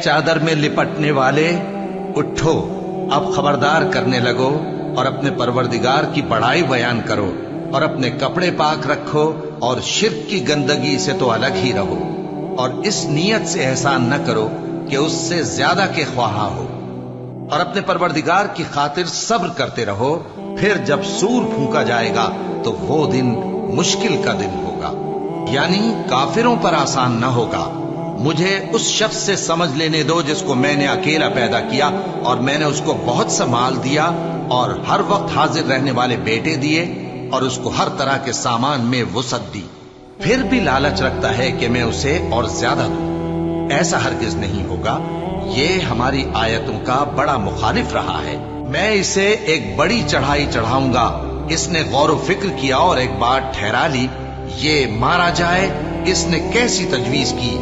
चादर में लिपटने वाले, उठो, अब खबरदार करने लगो और अपने परवरदिगार की बड़ाई बयान करो और अपने कपड़े पाक रखो और शिर्क की गंदगी से तो अलग ही रहो और इस नीयत से एहसान न करो कि उससे ज्यादा के ख्वाहा हो और अपने परवरदिगार की खातिर सब्र करते रहो। फिर जब सूर फूंका जाएगा तो वो दिन मुश्किल का दिन होगा, यानी काफिरों पर आसान न होगा। मुझे उस शख्स से समझ लेने दो जिसको मैंने अकेला पैदा किया और मैंने उसको बहुत सा माल दिया और हर वक्त हाजिर रहने वाले बेटे दिए और उसको हर तरह के सामान में वुसअत दी, फिर भी लालच रखता है कि मैं उसे और ज्यादा दूं। ऐसा हरगिज नहीं होगा। ये हमारी आयतों का बड़ा मुखालिफ रहा है। मैं इसे एक बड़ी चढ़ाई चढ़ाऊंगा। इसने गौर व फिक्र किया और एक बात ठहरा ली, ये मारा जाए। इसने कैसी तजवीज की